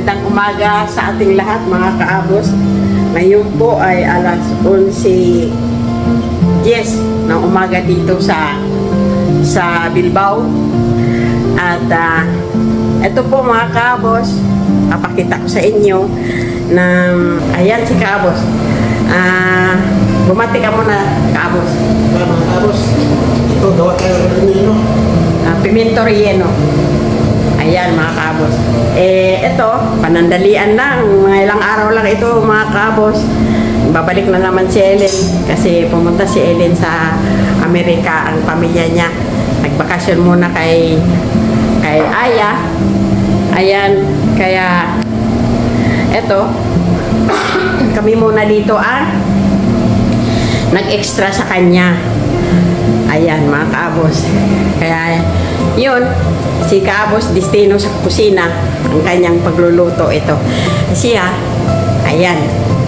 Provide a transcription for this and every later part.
Magandang umaga sa ating lahat mga kaabos. Ngayon po ay alas 11:10 ng umaga dito sa Bilbao. At ito po mga kaabos, papakita ko sa inyo na ayan si kaabos. Bumati ka muna kaabos. Mga kaabos, ito gawa tayo ng pimento relleno. Ayan mga kaabos. Ito, panandalian lang. Mga ilang araw lang ito mga kaabos. Babalik na naman si Ellen kasi pumunta si Ellen sa Amerika, ang pamilya niya. Nagbakasyon muna kay Aya. Ayan, kaya ito, kami muna dito nag-extra sa kanya. Ayan mga kaabos. Kaya yun, si kaabos destino sa kusina ang kanyang pagluluto ito. Siya, ayan,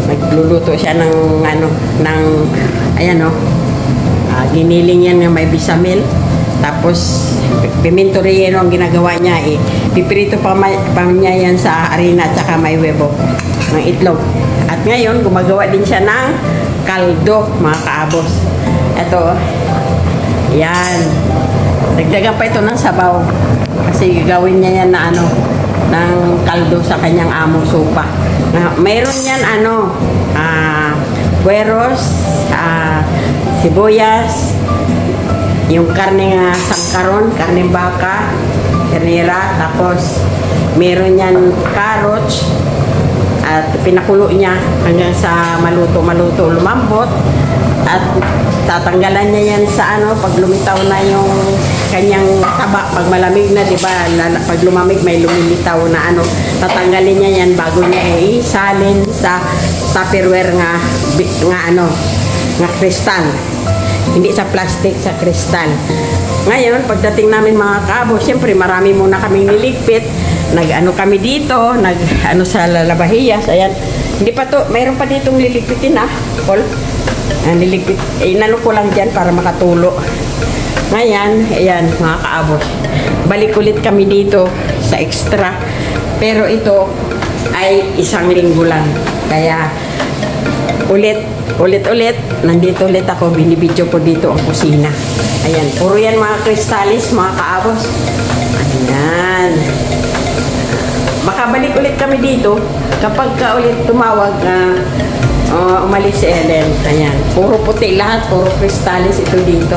nagluluto siya ng ayan giniling yan ng may bisamil. Tapos pimento relleno ang ginagawa niya pipirito pa niya yan sa harina at saka may webo ng itlog. At ngayon gumagawa din siya ng kaldo mga kaabos. Ito, yan. Dagdagan pa ito ng sabaw. Kasi gagawin niya yan na ng kaldo sa kanyang amo sopa. Mayroon yan gueros, sibuyas, yung karne sangkaron, karne baka, ternera, tapos meron yan carrots at pinakulo niya hanggang sa maluto, lumambot. At tatanggalan niya yan sa pag lumitaw na yung kanyang taba, pag malamig na, di ba? Pag lumamig may lumilitaw na tatanggalin niya yan bago niya isalin sa tupperware nga kristal. Hindi sa plastic, sa kristal. Ngayon, pagdating namin mga kaabo, siyempre marami muna kaming niligpit. Kami dito, sa lalabahiyas. Ayan. Hindi pa to, mayroon pa ditong liligpitin Paul. Niligpit. Inano ko lang dyan para makatulo. Ngayon, ayan mga kaabos. Balik ulit kami dito sa extra. Pero ito ay 1 linggo lang. Kaya ulit, nandito ulit ako, binibidyo ko dito ang kusina. Ayan, puro yan mga kristalis, mga kaabos. Ayan. Makabalik ulit kami dito kapag ulit tumawag umalis si Ellen. Ayan, puro puti lahat, puro kristalis ito dito.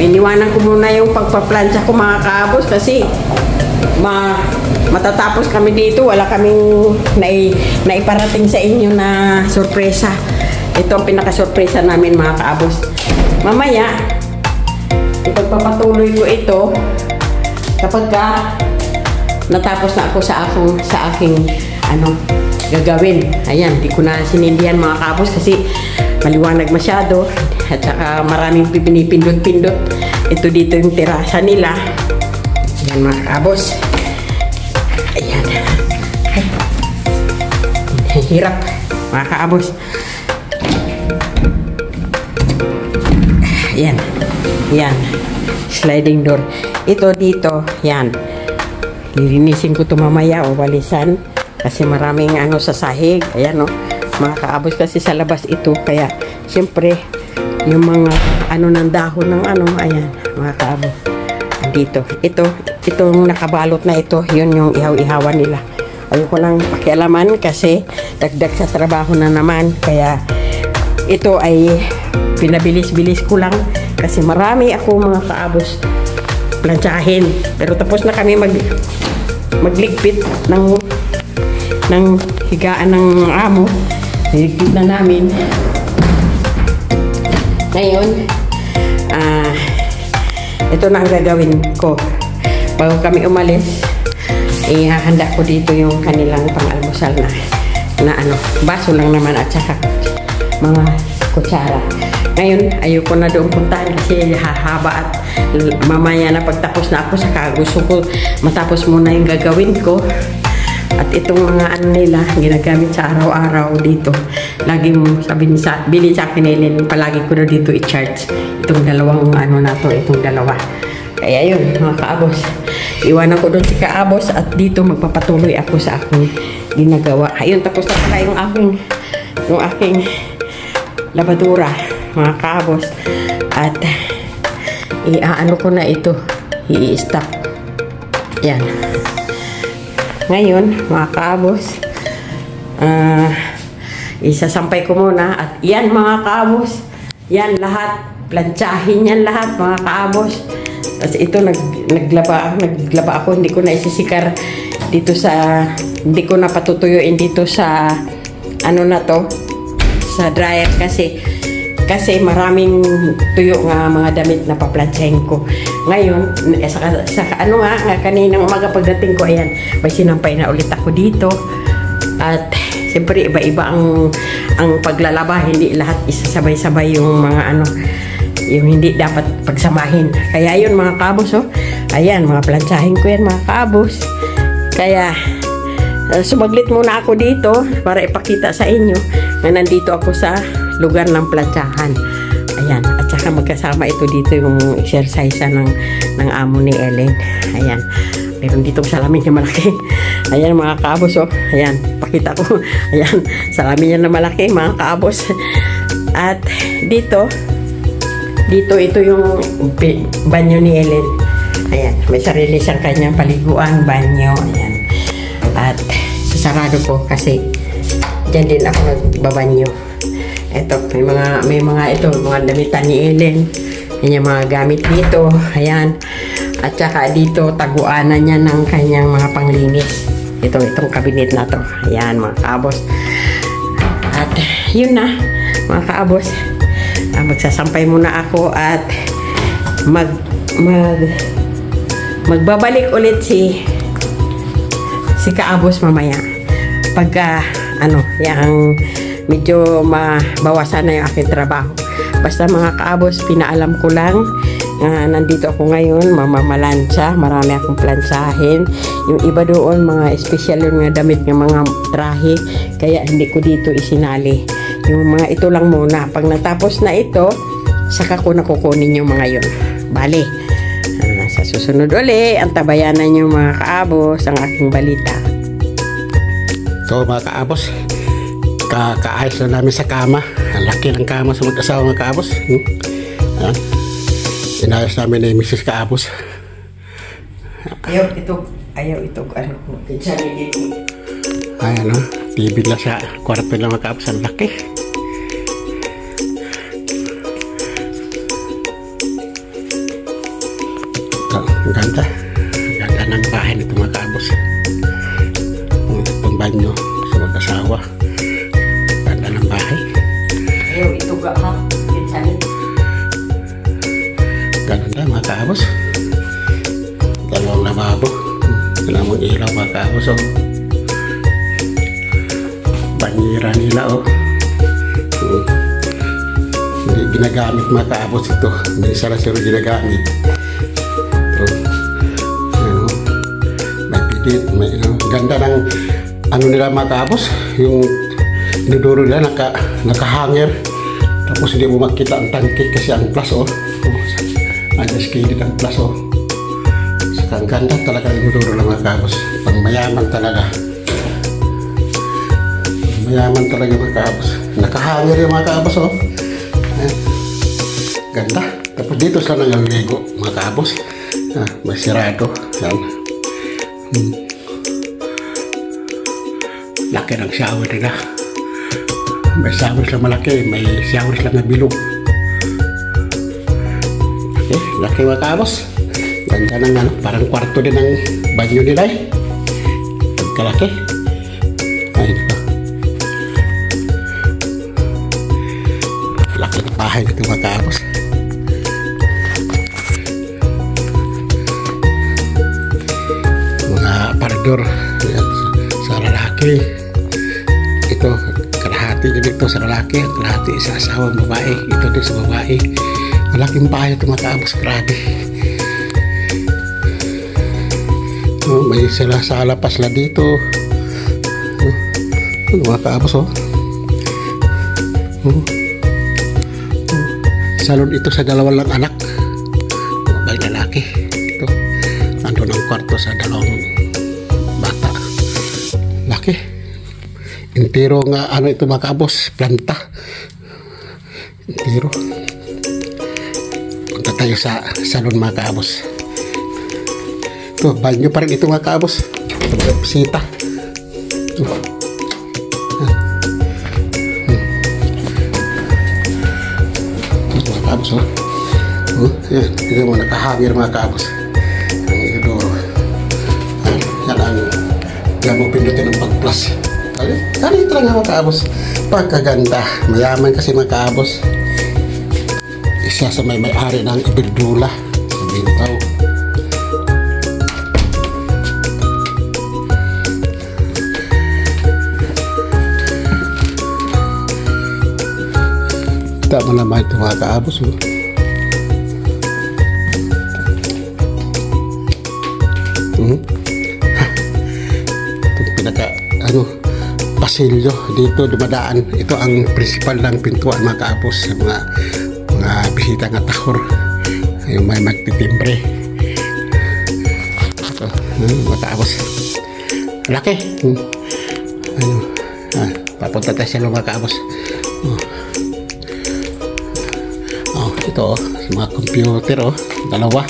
Iniwanan ko muna yung pagpaplansya ko mga kaabos kasi matatapos kami dito, wala kaming naiparating sa inyo na sorpresa. Ito ang pinaka-sorpresa namin mga kaabos. Mamaya, ipagpapatuloy ko ito kapag natapos na ako sa aking gagawin. Ayan, di ko na sinindihan mga kaabos kasi maliwanag masyado at saka maraming pinipindot-pindot. Ito dito yung terasa nila. Ayan mga kaabos. Ayan. Ay, hirap mga kaabos. Ayan. Yan. Sliding door. Ito dito. Yan. Lilinisin ko ito mamaya o walisan. Kasi maraming sa sahig. Ayan mga kaabos kasi sa labas ito. Kaya siyempre yung mga ng dahon ng ayan mga kaabos. Dito. Itong nakabalot na ito. Yun yung ihaw-ihawan nila. Ayoko nang pakialaman kasi dagdag sa trabaho na naman. Kaya ito ay pinabilis-bilis ko lang kasi marami ako mga kaabos plantsahin. Pero tapos na kami magligpit ng higaan ng amo. Niligpit na namin. Ngayon, ito na ang gagawin ko. Bago kami umalis, ihahanda ko dito yung kanilang pang-almusal na baso lang naman at saka mga kutsara. Ngayon, ayoko na doon puntahan kasi hahaba at mamaya na pagtapos na ako, saka gusto ko matapos muna yung gagawin ko. At itong mga nila, ginagamit sa araw-araw dito. Laging bilin sa akin nila, palagi ko na dito i-charge. Itong dalawang itong dalawa. Kaya yun, mga kaabos. Iwanan ko doon si kaabos at dito magpapatuloy ako sa akong ginagawa. Ayun, tapos na pala yung aking labadura, mga kaabos. At iaano ko na ito, i-stop. Yan. Ngayon, mga kaabos, isasampay ko muna. At yan, mga kaabos, yan lahat, plantsahin yan lahat, mga kaabos. Tapos ito, naglaba ako, hindi ko na isisikar dito sa, hindi ko na patutuyuin dito sa, ano na to, sa dryer kasi maraming tuyo nga mga damit na paplantsahin ko. Ngayon, sa ano nga, kaninang umaga pagdating ko, ayan, may sinampay na ulit ako dito. At siyempre, iba-iba ang paglalaba, hindi lahat isasabay-sabay yung mga ano, yung hindi dapat pagsamahin. Kaya yun, mga kaabos, oh. Ayan, mga plantsahin ko yan, mga kaabos. Kaya, sumaglit muna ako dito para ipakita sa inyo na nandito ako sa lugar ng plantsahan. Ayan, at saka magkasama ito dito yung exercise ng amo ni Ellen. Ayan, meron ditong salamin na malaki. Ayan, mga kaabos, oh. Ayan, pakita ko. Ayan, salamin niya na malaki, mga kaabos. At dito ito yung banyo ni Ellen. Ayan, may sarili siyang kanyang paliguan, banyo. Ayan. At sasarado ko kasi dyan din ako nagbabanyo. Ito, may mga damitan ni Ellen. Yan yung mga gamit dito. Ayan. At saka dito, taguanan niya ng kanyang mga panglinis. Itong kabinet na to. Ayan, mga kaabos. At yun na, mga kaabos. Magsasampay muna ako at magbabalik ulit si kaabos mamaya. Pagka, yung medyo mabawasan na yung aking trabaho. Basta, mga kaabos, pinaalam ko lang nandito ako ngayon, mamamalansya, marami akong plansahin. Yung iba doon, mga special yung mga damit, yung mga trahe, kaya hindi ko dito isinali. Yung mga ito lang muna. Pag natapos na ito, saka ko nakukunin yung mga yun. Bale, sa susunod uli, ang tabayanan yung mga kaabos, ang aking balita. So, mga kaabos, kaayos na namin sa kama. Ang laki ng kama sa mag-asawa, mga kaabos. Ayan. Inayos namin na yung Mrs. Kaabos. Ayaw ito, ano ko. Ayan, TV lang sa kwarto lang, mga kaabos. Ang laki. Ang ganda. Ang ganda ng bahay nito, mga kaabos. Itong banyo sa mag-asawa. Ganda ng bahay. Ayaw ito ga, ha? Ganun na, mga kaabos. Dalawang lababo. Dalawang ilaw, mga kaabos. Oh. Banyera nila, oh. Hindi ginagamit, mga kaabos, ito. Hindi sarasiro ginagamit. Ito. Ano, may pidit. May, ganda ng nila, mga kaabos. Yung inuduro nila, nakahanger. Tapos hindi mo makita ang tangke kasi ang plus, oh. Skidit ang plus, oh. Saka ang ganda talaga yung duro lang, mga kaabos. Pang mayaman talaga. Mayaman talaga, mga kaabos. Nakahangir yung mga kaabos, oh. Ganda. Tapos dito sila nangyaligo, mga kaabos. May sirado. Yan. Laki ng shower nila. May shower sila malaki. May shower sila na bilog. Laki, mga kaabos. Ganda ng parang kwarto din ng banyo nila, eh. Pagkalaki. Ayun pa. Laki ng bahay nito, mga kaabos. Mga aparador sa lalaki. Ito, kalahati din ito sa lalaki. Kalahati sa asawang babae. Ito din sa babae. Malaking bahay ito, mga kaabos. Grabe. May sila sa lapas la dito. Mga kaabos, oh. Salon ito sa dalawang lang anak. Mga lalaki. kwarto sa dalawang bata. Laki. Intiro nga ano ito mga kaabos, planta. Intiro. Punta tayo sa salon mga kaabos. Ito, banyo pa rin ito mga kaabos. Bisita. Ito. Ito mga kaabos, oh. Yan, ito mo nakahangir mga kaabos. Ang inodoro. Yan ang mo pindutin ng pag-plus. Ito lang mga kaabos. Pagkaganda. Mayaman kasi mga kaabos. Isa sa may-ari ng Iberdula sa Bintaw. Tama naman ito mga kaabos. Itong pinaka pasilyo dito dumadaan. Ito ang principal ng pintuan mga kaabos sa mga bisita nga tahor, yung may magtitimbre. Ito mga kaabos, laki. Papunta tayo sa mga kaabos. Ito sa mga computer, dalawang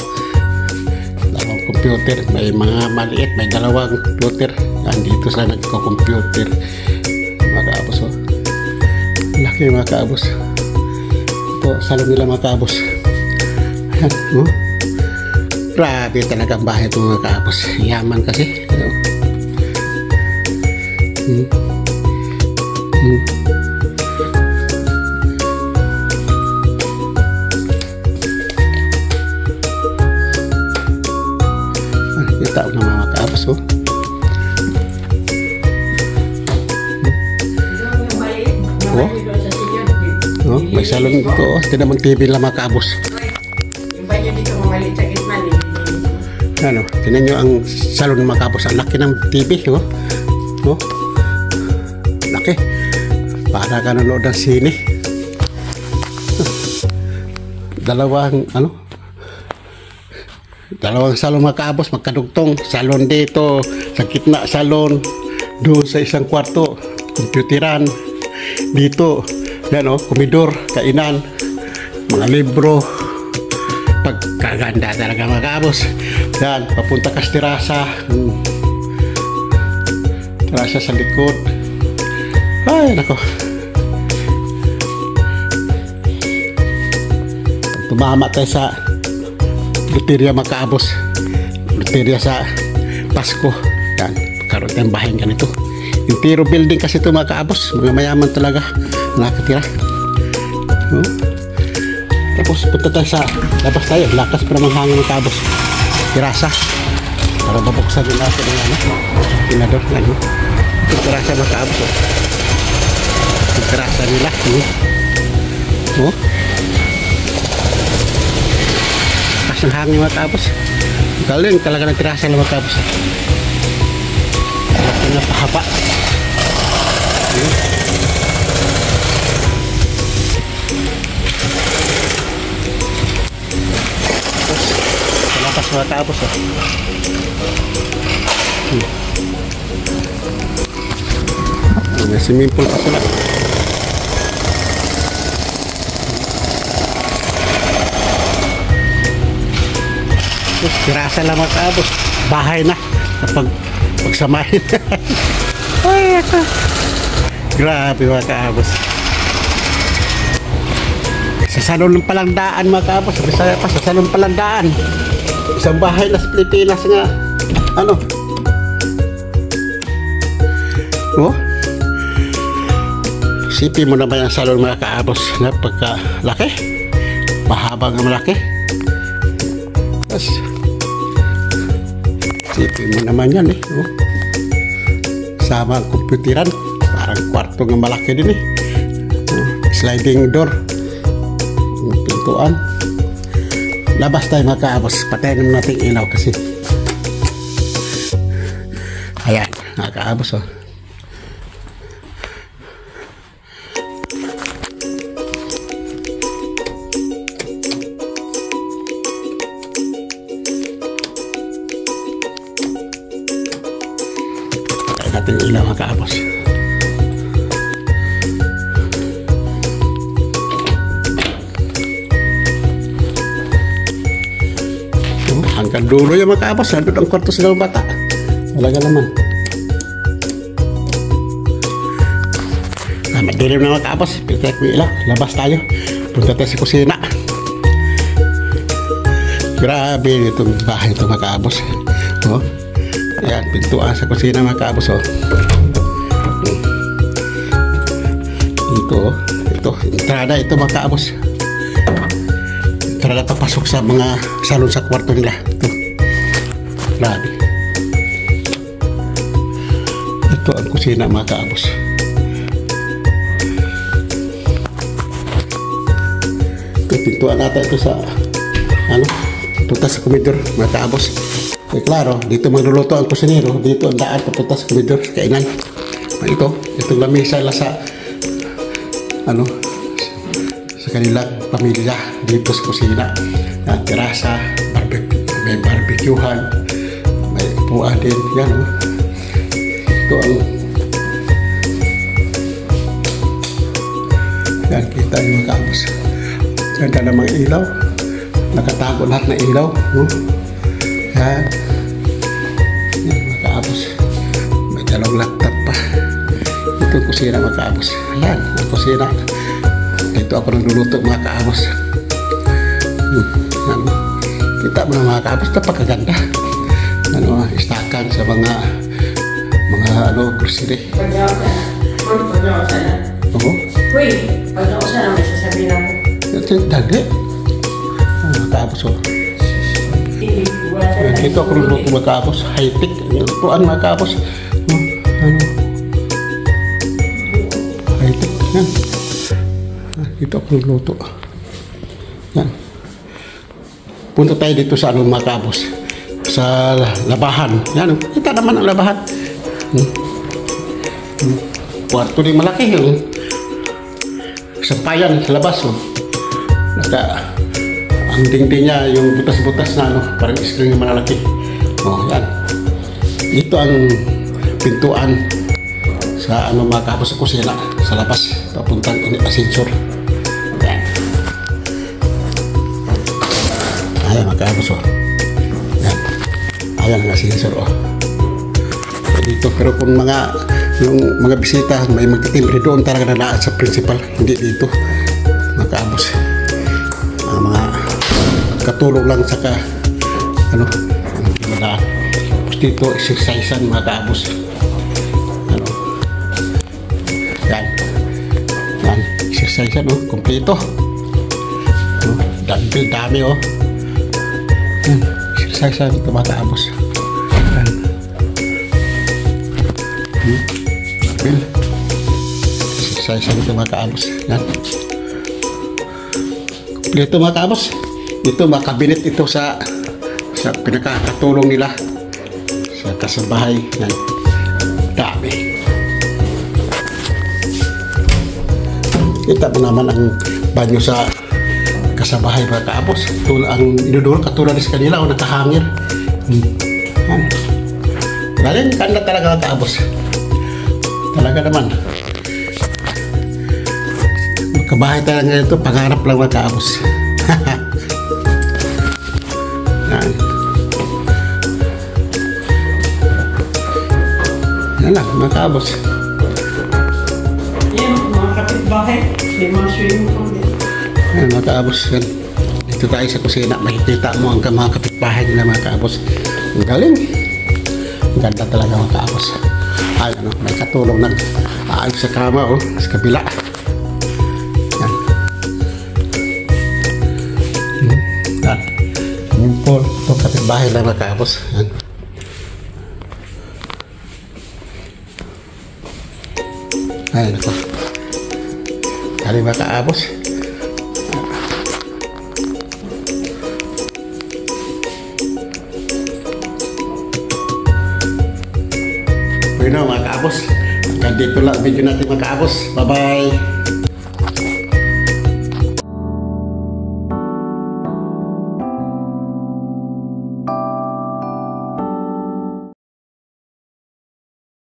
computer, may mga maliit, may dalawang computer. Dito sila nagko-computer mga kaabos. Laki mga kaabos. Ito salon nila mga kaabos. Grabe talaga ang bahay ito mga kaabos. Yaman kasi. Kita na mga kaabos. May salon dito. Ito naman TV lang mga kaabos. Yung banyo dito mamalit sa gitna. Ano, tinan nyo ang salon mga kaabos. Ang laki ng TV. Laki. Para ka nanonood ng sine. Dalawang salon mga kaabos. Magkadugtong. Salon dito. Sa gitna salon. Doon sa isang kwarto. Computeran. Dito. Yan komedor, kainan, mga libro. Pagkaganda talaga mga kaabos. Yan, papunta ka sa terasa. Terasa sa likod. Ay, nako. Tumama tayo sa loteria mga kaabos. Loteria sa Pasko. Yan, karoon tayong bahay ganito. Intiro building kasi ito mga kaabos. Mga mayaman talaga nakatira. Tapos punta tayo sa labas tayo. Lakas pa naman hangin ng kaabos. Terasa. Para babuksan din natin ng tinador. Yung terasa mga kaabos. Yung terasa nila. Lakas ng hangin mga kaabos. Galing talaga ng terasa ng mga kaabos. Laki na pahaba. Lapas mga kaabos. May swimming pool pa sila. Terasa lang mga kaabos. Bahay na pagsamahin. Ay, ito. Grabe mga kaabos. Sa salon palang daan mga kaabos. Sa salon palang daan. Isang bahay na sa Pilipinas nga. Isipin mo naman ang salon mga kaabos. Napagkalaki. Mahaba nga malaki. Tapos isipin mo naman yan sama ang computeran. Parang kwarto nga malaki din sliding door. Pintuan. Labas tayo mga kaabos. Patayin naman natin ilaw kasi. Ayan mga kaabos. ating ilaw mga kaabos. Hanggang dulo yung mga kaabos. Nandun ang kwarto sa dalawang bata. Talaga naman. Madilim na mga kaabos. Pitek mo ilaw. Labas tayo. Punta tayo sa kusina. Grabe itong bahay ito mga kaabos. Oh. Ayan, pintuan sa kusina mga kaabos. Oh. Ito, oh. Ito, entrada ito mga kaabos. Entrada papasok sa mga salon sa kwarto nila. Ito. Grabe. Ito ang kusina mga kaabos. Ito, pintuan natin ito sa ano, punta sa komedor mga kaabos. Eh, klaro, dito magluluto ang kusinero. Dito ang daan papunta sa komedor, sa kainan. Itong lamesa la sa ano, sa kanilang pamilya dito sa kusina. Yan, terasa, may barbecuehan, may upuan din. Yan, oh. Ito ang yan, kita yung mga kaabos. Ganda ng mga ilaw. Nakatago lahat na ilaw. Oh. Yan. Yan, mga kaabos. May dalawang laptop pa. Ito ang kusina mga kaabos. Ayan, ang kusina. Dito ako nagluluto mga kaabos. Yan. Kita mo na mga kaabos. Napakaganda. Ano, istakan sa mga ano, grocery. Oo. Uy, pag-ako sana may sasabihin ako. Ito yung dali. Mga kaabos. Dito ako nagluluto mga kaabos. High-tech. Lutuan mga kaabos. Ano? High-tech. Yan. Dito ako nagluluto. Yan. Punta tayo dito sa ano mga kaabos. Sa labahan. Yan. Kita naman ang labahan. Kwarto din malaki. Sampayan sa labas. Ang dingding niya, yung butas-butas na ano, parang screen na malalaki. Oh, yan. Ito ang pintuan sa ano mga kaabos sa kusina, sa labas, papuntang ascensor. Yan. Ayan mga kaabos, oh. Yan. Ayan ang ascensor, oh. Dito, pero kung yung mga bisita, may magtitimbre doon talaga na sa principal, hindi dito. Mga kaabos. Ang mga katulong lang sa ano, tapos dito exercisean mga kaabos. Ano, yan, exercisean, oh, kompleto. Dumbbell dami, oh. Yan, exercisean ito mga kaabos. Yan, dumbbell, exercisean ito mga kaabos. Yan, kompleto mga kaabos. Ito mga kabinet ito sa pinakakatulong nila sa kasabahay. Yan, dami. Kita mo naman ang banyo sa kasabahay mga kaabos. Ang inuduro katulad sa kanila o nakahangir. Yan. Galing kanda talaga mga kaabos. Talaga naman. Magkabahay talaga ito, pangarap lang mga kaabos. Yan. Yan lang, mga kaabos. Yan, mga kapitbahay. May mga swimming pool din. Yan, mga kaabos. Yan. Dito tayo sa kusina. Makikita mo ang mga kapitbahay nila mga kaabos. Ang galing. Ang ganda talaga mga kaabos. Ay, ano, may katulong ng aayos sa kama, oh, sa kabila. Yan. Yan. Yan po, ito kapitbahay lang mga kaabos. Yan. Ayan ako. Kali mga kaabos. Bueno mga kaabos, hanggang dito lang video natin mga kaabos. Bye bye.